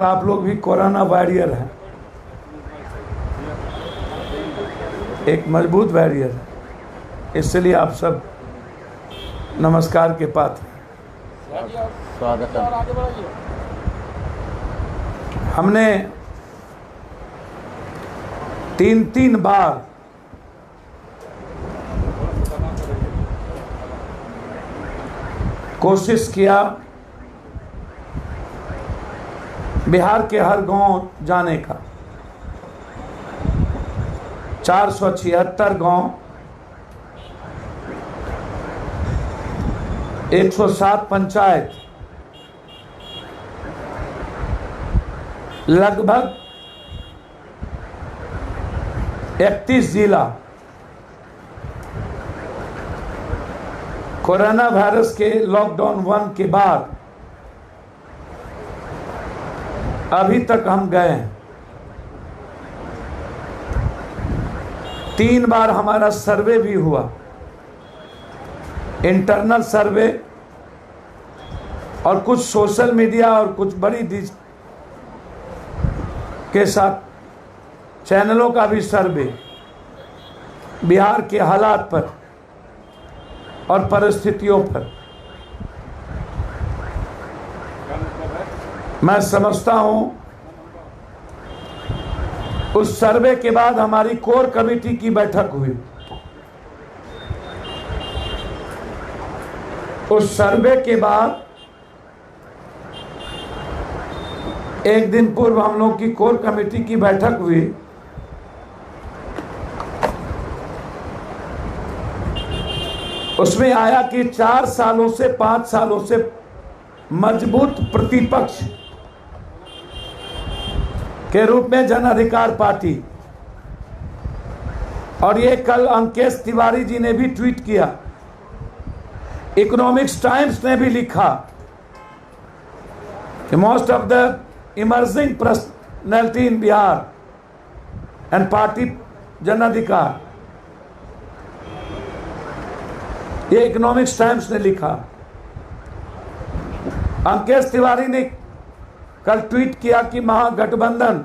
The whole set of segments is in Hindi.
आप लोग भी कोरोना वॉरियर हैं, एक मजबूत वॉरियर है, इसलिए आप सब नमस्कार के पात्र हैं। स्वागत है। हमने तीन बार कोशिश किया बिहार के हर गांव जाने का। 476 गांव, 107 पंचायत, लगभग 31 जिला कोरोना वायरस के लॉकडाउन 1 के बाद अभी तक हम गए हैं। 3 बार हमारा सर्वे भी हुआ, इंटरनल सर्वे और कुछ सोशल मीडिया और कुछ बड़ी के साथ चैनलों का भी सर्वे बिहार के हालात पर और परिस्थितियों पर। मैं समझता हूं उस सर्वे के बाद हमारी कोर कमेटी की बैठक हुई। उस सर्वे के बाद एक दिन पूर्व हम लोग की कोर कमेटी की बैठक हुई। उसमें आया कि 4 सालों से 5 सालों से मजबूत प्रतिपक्ष के रूप में जन अधिकार पार्टी, और ये कल अंकेश तिवारी जी ने भी ट्वीट किया, इकोनॉमिक्स टाइम्स ने भी लिखा कि most of the emerging personality in Bihar and party जन अधिकार, ये इकोनॉमिक्स टाइम्स ने लिखा। अंकेश तिवारी ने कल ट्वीट किया कि महागठबंधन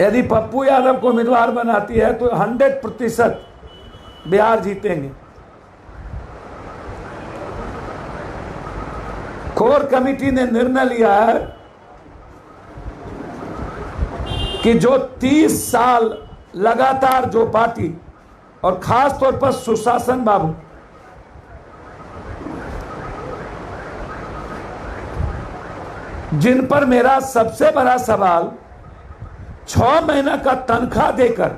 यदि पप्पू यादव को उम्मीदवार बनाती है तो 100% बिहार जीतेंगे। कोर कमेटी ने निर्णय लिया है कि जो 30 साल लगातार जो पार्टी और खास तौर पर सुशासन बाबू जिन पर मेरा सबसे बड़ा सवाल 6 महीना का तनख्वाह देकर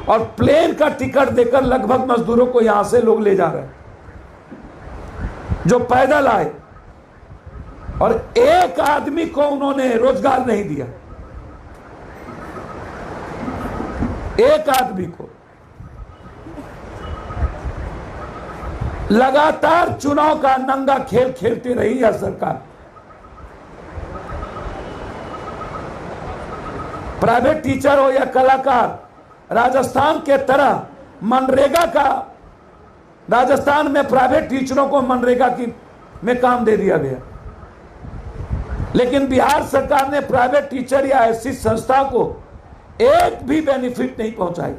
और प्लेन का टिकट देकर लगभग मजदूरों को यहां से लोग ले जा रहे हैं, जो पैदल आए, और एक आदमी को उन्होंने रोजगार नहीं दिया, एक आदमी को। लगातार चुनाव का नंगा खेल खेलती रही यह सरकार। प्राइवेट टीचर हो या कलाकार, राजस्थान के तरह मनरेगा का, राजस्थान में प्राइवेट टीचरों को मनरेगा की में काम दे दिया गया, लेकिन बिहार सरकार ने प्राइवेट टीचर या ऐसी संस्था को एक भी बेनिफिट नहीं पहुंचाई।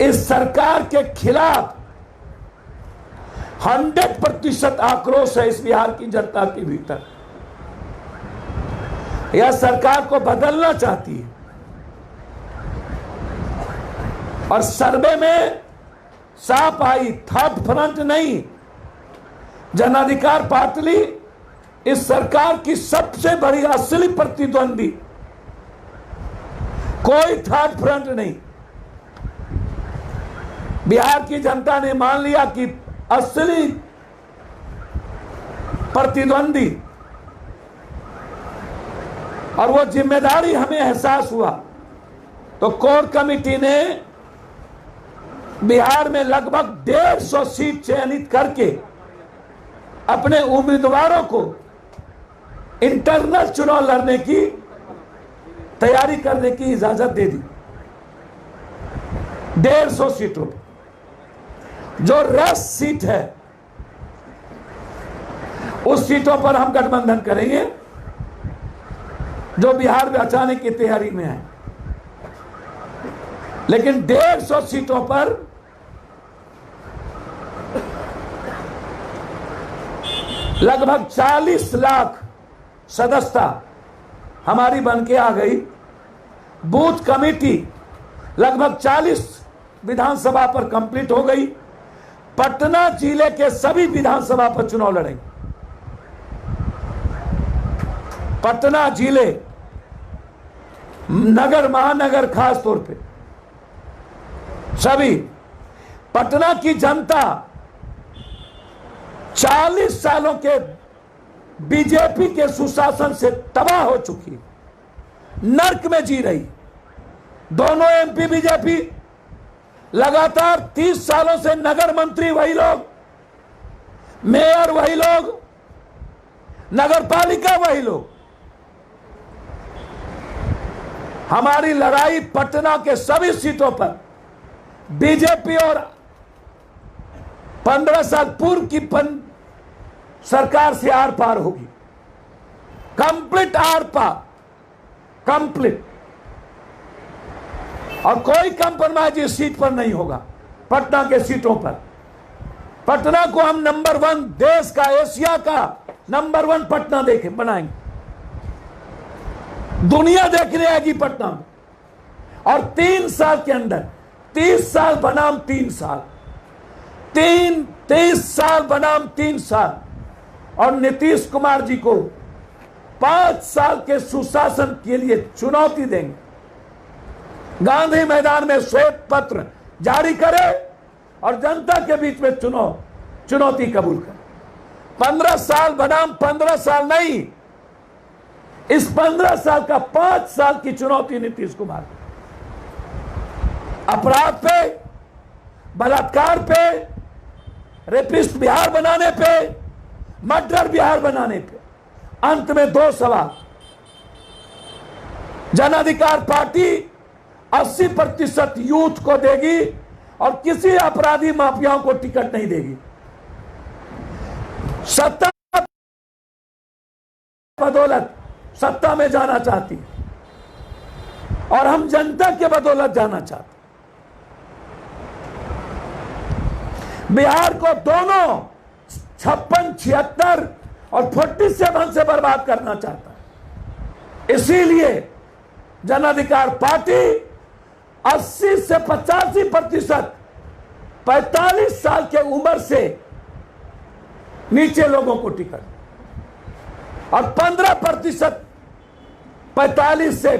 इस सरकार के खिलाफ 100% आक्रोश है इस बिहार की जनता के भीतर। यह सरकार को बदलना चाहती है, और सर्वे में साफ आई, थर्ड फ्रंट नहीं, जन अधिकार पार्टी इस सरकार की सबसे बड़ी असली प्रतिद्वंदी, कोई थर्ड फ्रंट नहीं। बिहार की जनता ने मान लिया कि असली प्रतिद्वंदी, और वो जिम्मेदारी हमें एहसास हुआ, तो कोर कमेटी ने बिहार में लगभग 150 सीट चयनित करके अपने उम्मीदवारों को इंटरनल चुनाव लड़ने की तैयारी करने की इजाजत दे दी। 150 सीटों पर जो 10 सीट है उस सीटों पर हम गठबंधन करेंगे जो बिहार में अचानक की तैयारी में है। लेकिन 150 सीटों पर लगभग 40 लाख सदस्यता हमारी बन के आ गई। बूथ कमेटी लगभग 40 विधानसभा पर कंप्लीट हो गई। पटना जिले के सभी विधानसभा पर चुनाव लड़ेंगे। पटना जिले, नगर, महानगर, खास तौर पे सभी। पटना की जनता 40 सालों के बीजेपी के सुशासन से तबाह हो चुकी, नर्क में जी रही। दोनों एमपी बीजेपी, लगातार 30 सालों से नगर मंत्री वही लोग, मेयर वही लोग, नगर पालिका वही लोग। हमारी लड़ाई पटना के सभी सीटों पर बीजेपी और 15 साल पूर्व की सरकार से आर पार होगी। कंप्लीट आर पार, कंप्लीट। और कोई कंप्रोमाइज इस सीट पर नहीं होगा। पटना के सीटों पर, पटना को हम नंबर 1 देश का, एशिया का नंबर 1 पटना देखे बनाएंगे। दुनिया देखने आएगी पटना में। और 3 साल के अंदर, 30 साल बनाम 3 साल, 30 साल बनाम 3 साल। और नीतीश कुमार जी को 5 साल के सुशासन के लिए चुनौती देंगे। गांधी मैदान में श्वेत पत्र जारी करे और जनता के बीच में चुनौती कबूल करे। 15 साल बनाम 15 साल नहीं, इस 15 साल का 5 साल की चुनौती नीतीश कुमार। अपराध पे, बलात्कार पे, रेपिस्ट बिहार बनाने पे, मर्डर बिहार बनाने पे। अंत में 2 सवाल। जन अधिकार पार्टी 80% यूथ को देगी और किसी अपराधी माफियाओं को टिकट नहीं देगी। सत्ता बदौलत सत्ता में जाना चाहती है और हम जनता के बदौलत जाना चाहते। बिहार को दोनों 56, 76 और 47 से बर्बाद करना चाहता है। इसीलिए जन अधिकार पार्टी 80 से 85% 45 साल के उम्र से नीचे लोगों को टिकट और 15% 45 से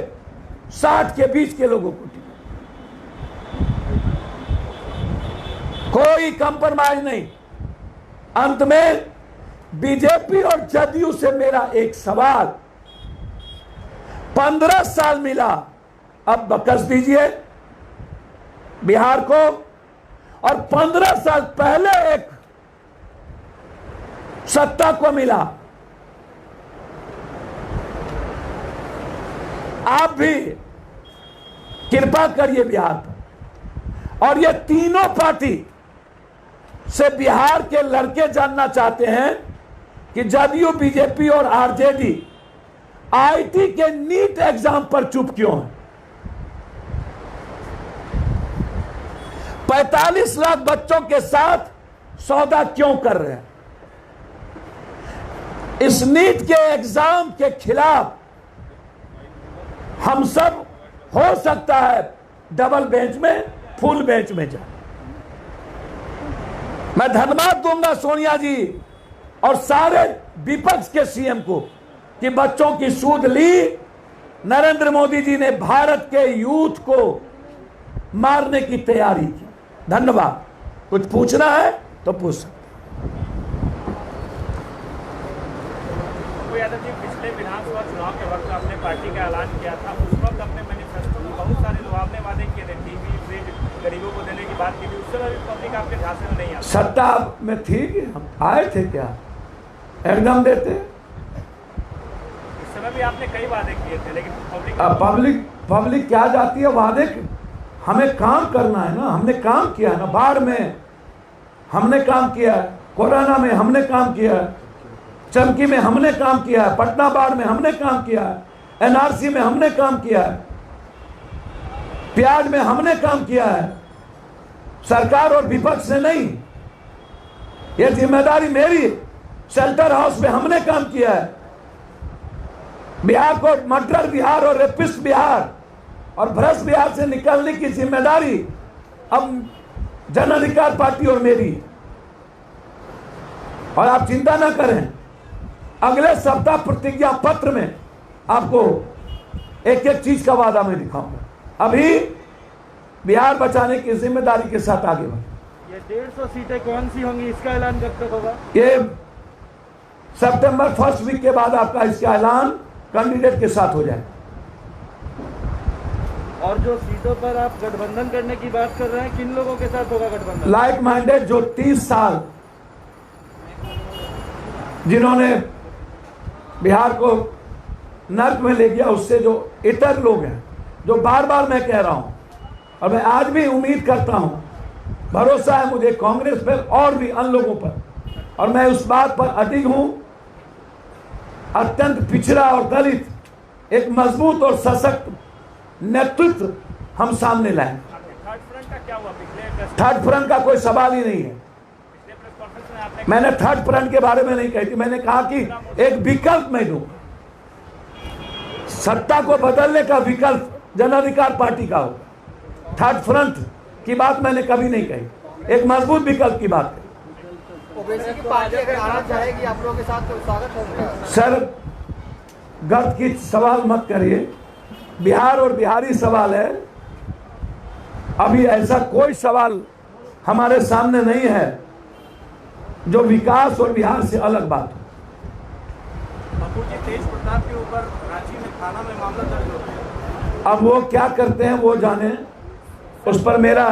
60 के बीच के लोगों को टिकट। कोई कंप्रोमाइज नहीं। अंत में बीजेपी और जदयू से मेरा एक सवाल, 15 साल मिला, अब बकस दीजिए बिहार को। और 15 साल पहले एक सत्ता को मिला, आप भी कृपा करिए बिहार पर। और ये तीनों पार्टी से बिहार के लड़के जानना चाहते हैं कि जदयू, बीजेपी और आरजेडी आईटी के नीट एग्जाम पर चुप क्यों है। 45 लाख बच्चों के साथ सौदा क्यों कर रहे हैं। इस नीट के एग्जाम के खिलाफ हम सब, हो सकता है डबल बेंच में, फुल बेंच में जाए। मैं धन्यवाद दूंगा सोनिया जी और सारे विपक्ष के सीएम को कि बच्चों की सूद ली। नरेंद्र मोदी जी ने भारत के यूथ को मारने की तैयारी की। धन्यवाद। कुछ पूछना है तो पूछ सकते। यादव जी, पिछले विधानसभा चुनाव के वक्त आपने पार्टी का ऐलान किया था। उस वक्त अपने मैनिफेस्टो में बहुत सारे लुभावने वादे किए थे, टीवी, फ्रिज, गरीबों को देने की बात की थी। उस समय पब्लिक आपके ध्यान में नहीं आई। सत्ता में थी कि हम आए थे क्या एकदम देते। उस समय भी आपने कई वादे किए थे, लेकिन पब्लिक क्या जाती है वादे। हमें काम करना है ना, हमने काम किया है ना। बाढ़ में हमने काम किया है, कोरोना में हमने काम किया है, चमकी में हमने काम किया है, पटना बाढ़ में हमने काम किया है, एनआरसी में हमने काम किया है, प्याज में हमने काम किया है, सरकार और विपक्ष से नहीं। यह जिम्मेदारी मेरी। शेल्टर हाउस में हमने काम किया है। बिहार को मर्डर बिहार और रेपिस्ट बिहार और भ्रष्ट बिहार से निकालने की जिम्मेदारी अब जन अधिकार पार्टी और मेरी। और आप चिंता ना करें, अगले सप्ताह प्रतिज्ञा पत्र में आपको एक एक चीज का वादा मैं दिखाऊंगा। अभी बिहार बचाने की जिम्मेदारी के साथ आगे बढ़े। ये 150 सीटें कौन सी होंगी, इसका ऐलान कब तक होगा? ये सितंबर फर्स्ट वीक के बाद आपका इसका ऐलान कैंडिडेट के साथ हो जाए। और जो सीटों पर आप गठबंधन करने की बात कर रहे हैं, किन लोगों के साथ होगा गठबंधन? लाइक माइंडेड, जो 30 साल जिन्होंने बिहार को नर्क में ले गया, उससे जो इतर लोग हैं, जो बार बार मैं कह रहा हूं और मैं आज भी उम्मीद करता हूं, भरोसा है मुझे कांग्रेस पर और भी अन्य लोगों पर, और मैं उस बात पर अडिग हूं, अत्यंत पिछड़ा और दलित एक मजबूत और सशक्त नेतृत्व हम सामने लाएं। थर्ड फ्रंट का क्या हुआ? पिछले थर्ड फ्रंट का कोई सवाल ही नहीं है। प्रेस कॉन्फ्रेंस में आपने मैंने थर्ड फ्रंट के बारे में नहीं कही थी, मैंने कहा कि एक विकल्प मैं दूं, सत्ता को बदलने का विकल्प जन अधिकार पार्टी का हो। थर्ड फ्रंट की बात मैंने कभी नहीं कही, एक मजबूत विकल्प की बात कही। ओवैसी की पार्टी अगर आना चाहेगी आप लोगों के साथ तो स्वागत होगा। सर, गर्द की सवाल मत करिए, बिहार और बिहारी सवाल है। अभी ऐसा कोई सवाल हमारे सामने नहीं है जो विकास और बिहार से अलग बात हो। बापू जी, तेज प्रताप के ऊपर रांची में थाना में मामला दर्ज हो गया। अब वो क्या करते हैं वो जाने, उस पर मेरा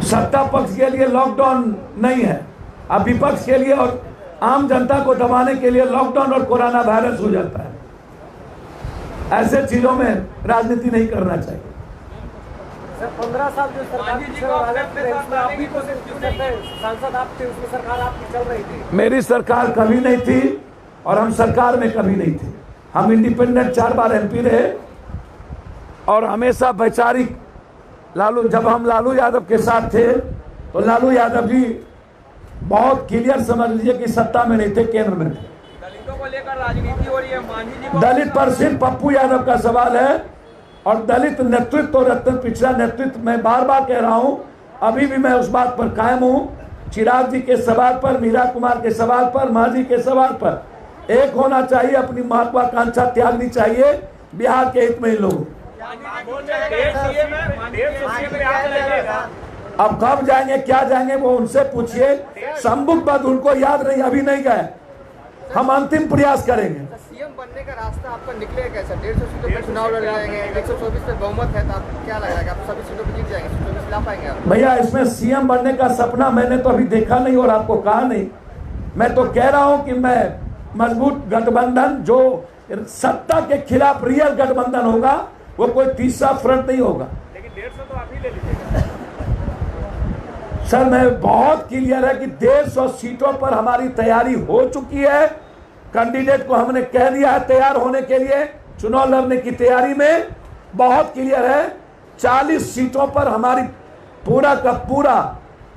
सत्ता पक्ष के लिए लॉकडाउन नहीं है, अब विपक्ष के लिए और आम जनता को दबाने के लिए लॉकडाउन और कोरोना वायरस हो जाता है। ऐसे चीजों में राजनीति नहीं करना चाहिए। सर 15 साल जो सरकार की आप भी तो सांसद आप थे, उसमें सरकार आपकी चल रही थी। मेरी सरकार कभी नहीं थी और हम सरकार में कभी नहीं थे। हम इंडिपेंडेंट 4 बार एमपी रहे और हमेशा वैचारिक लालू, जब हम लालू यादव के साथ थे तो लालू यादव जी बहुत क्लियर समझ लीजिए कि सत्ता में नहीं थे, केंद्र में थे। दलितों को लेकर राजनीति हो रही है, मांझी जी दलित पर सिर्फ पप्पू यादव का सवाल है और दलित नेतृत्व और अत्यंत पिछड़ा नेतृत्व, मैं बार बार कह रहा हूं, अभी भी मैं उस बात पर कायम हूं। चिराग जी के सवाल पर, मीरा कुमार के सवाल पर, मांझी के सवाल पर एक होना चाहिए, अपनी महत्वाकांक्षा त्यागनी चाहिए बिहार के हित में ही लोग। अब कब जाएंगे, क्या जाएंगे, वो उनसे पूछिए। संबुक बाद उनको याद नहीं, अभी नहीं गए, हम अंतिम प्रयास करेंगे। सीएम बनने का रास्ता आपका निकलेगा कैसा? 150 सीटों पर चुनाव लड़ जाएंगे, 124 पे बहुमत है, तो आपको क्या लगेगा आप सभी सीटों पर जीत जाएंगे? 124 ला पाएंगे आप? भैया, इसमें सीएम बनने का सपना मैंने तो अभी देखा नहीं और आपको कहा नहीं। मैं तो कह रहा हूं कि मैं मजबूत गठबंधन, जो सत्ता के खिलाफ रियल गठबंधन होगा, वो कोई तीसरा फ्रंट नहीं होगा। लेकिन 150 तो आप ही ले लीजिएगा। सर, मैं बहुत क्लियर है कि 150 सीटों पर हमारी तैयारी हो चुकी है। कैंडिडेट को हमने कह दिया है तैयार होने के लिए, चुनाव लड़ने की तैयारी में बहुत क्लियर है। 40 सीटों पर हमारी पूरा का पूरा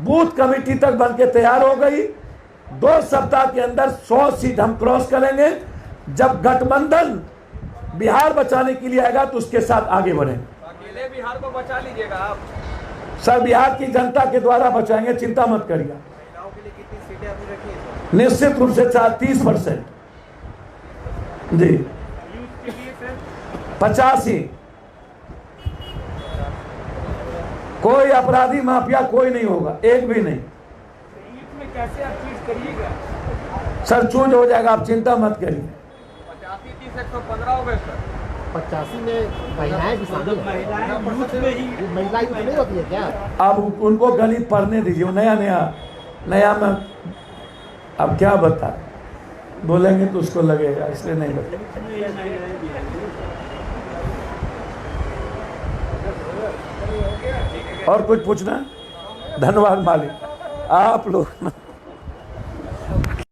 बूथ कमेटी तक बनके तैयार हो गई। 2 सप्ताह के अंदर 100 सीट हम क्रॉस करेंगे। जब गठबंधन बिहार बचाने के लिए आएगा तो उसके साथ आगे बढ़ेंगे। अकेले बिहार को बचा लीजिएगा आप। सर, बिहार की जनता के द्वारा बचाएंगे, चिंता मत करिए। महिलाओं के लिए कितनी सीटें आपने रखी है? निश्चित रूप से 30% जी, 85। कोई अपराधी माफिया कोई नहीं होगा, एक भी नहीं। में कैसे आप चीज करिएगा? सर, चूज हो जाएगा, आप चिंता मत करिए। 85 30 115 हो गए सर। 85 में महिलाएं भी शामिल हैं। महिलाएं तो नहीं होती है क्या? अब उनको गणित पढ़ने दीजिए, नया में अब क्या बता बोलेंगे तो उसको लगेगा, इसलिए नहीं बता। और कुछ पूछना? धन्यवाद मालिक, आप लोग